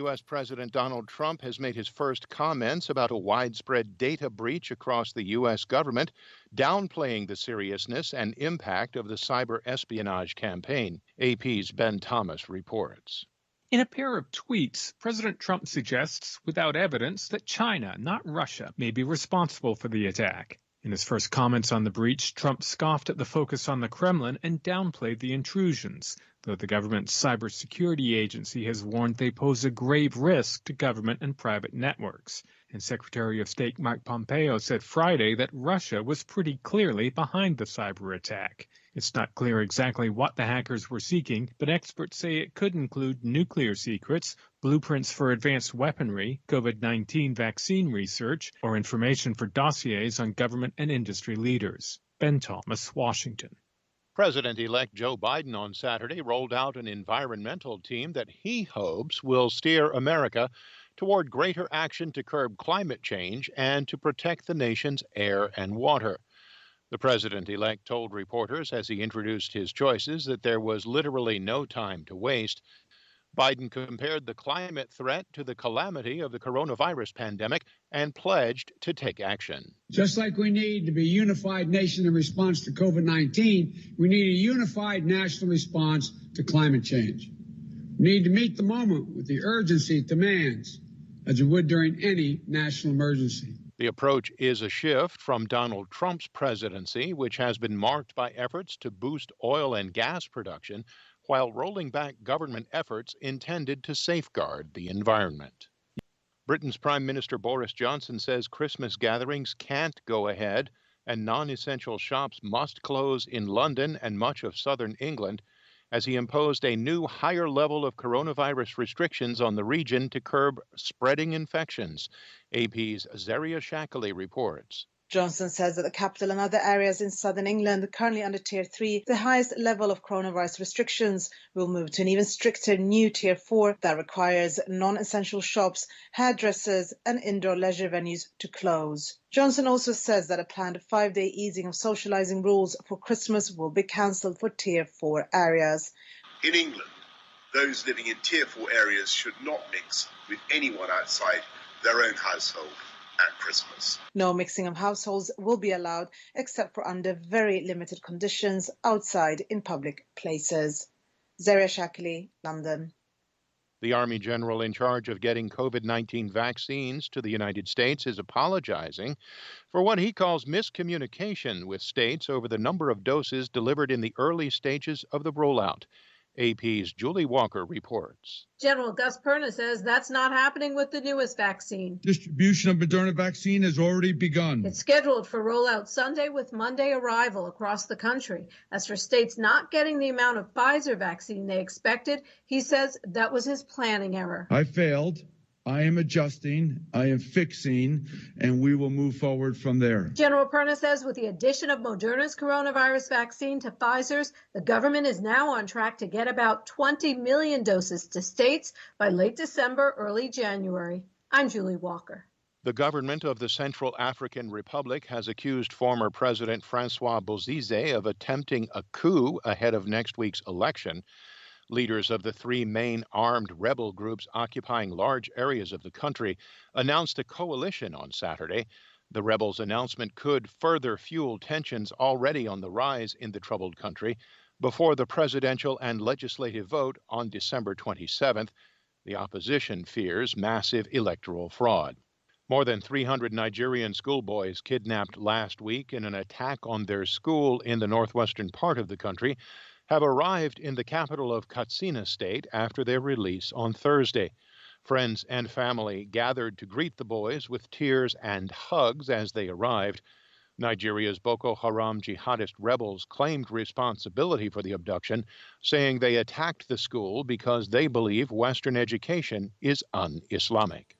U.S. President Donald Trump has made his first comments about a widespread data breach across the U.S. government, downplaying the seriousness and impact of the cyber espionage campaign. AP's Ben Thomas reports. In a pair of tweets, President Trump suggests, without evidence, that China, not Russia, may be responsible for the attack. In his first comments on the breach, Trump scoffed at the focus on the Kremlin and downplayed the intrusions, though the government's cybersecurity agency has warned they pose a grave risk to government and private networks. And Secretary of State Mike Pompeo said Friday that Russia was pretty clearly behind the cyber attack. It's not clear exactly what the hackers were seeking, but experts say it could include nuclear secrets, blueprints for advanced weaponry, COVID-19 vaccine research, or information for dossiers on government and industry leaders. Ben Thomas, Washington. President-elect Joe Biden on Saturday rolled out an environmental team that he hopes will steer America toward greater action to curb climate change and to protect the nation's air and water. The president-elect told reporters as he introduced his choices that there was literally no time to waste. Biden compared the climate threat to the calamity of the coronavirus pandemic and pledged to take action. Just like we need to be a unified nation in response to COVID-19, we need a unified national response to climate change. We need to meet the moment with the urgency it demands, as we would during any national emergency. The approach is a shift from Donald Trump's presidency, which has been marked by efforts to boost oil and gas production while rolling back government efforts intended to safeguard the environment. Britain's Prime Minister Boris Johnson says Christmas gatherings can't go ahead and non-essential shops must close in London and much of southern England as he imposed a new higher level of coronavirus restrictions on the region to curb spreading infections. AP's Zaria Shackley reports. Johnson says that the capital and other areas in southern England are currently under Tier 3, the highest level of coronavirus restrictions, will move to an even stricter new Tier 4 that requires non-essential shops, hairdressers and indoor leisure venues to close. Johnson also says that a planned 5-day easing of socialising rules for Christmas will be cancelled for Tier 4 areas. In England, those living in Tier 4 areas should not mix with anyone outside their own household at Christmas. No mixing of households will be allowed except for under very limited conditions outside in public places. Zaria Shackley, London. The Army General in charge of getting COVID-19 vaccines to the United States is apologizing for what he calls miscommunication with states over the number of doses delivered in the early stages of the rollout. AP's Julie Walker reports. General Gus Perna says that's not happening with the newest vaccine. Distribution of Moderna vaccine has already begun. It's scheduled for rollout Sunday with Monday arrival across the country. As for states not getting the amount of Pfizer vaccine they expected, he says that was his planning error. I failed. I am adjusting, I am fixing, and we will move forward from there. General Perna says with the addition of Moderna's coronavirus vaccine to Pfizer's, the government is now on track to get about 20 million doses to states by late December, early January. I'm Julie Walker. The government of the Central African Republic has accused former President Francois Bozize of attempting a coup ahead of next week's election. Leaders of the three main armed rebel groups occupying large areas of the country announced a coalition on Saturday. The rebels' announcement could further fuel tensions already on the rise in the troubled country before the presidential and legislative vote on December 27th. The opposition fears massive electoral fraud. More than 300 Nigerian schoolboys kidnapped last week in an attack on their school in the northwestern part of the country have arrived in the capital of Katsina State after their release on Thursday. Friends and family gathered to greet the boys with tears and hugs as they arrived. Nigeria's Boko Haram jihadist rebels claimed responsibility for the abduction, saying they attacked the school because they believe Western education is un-Islamic.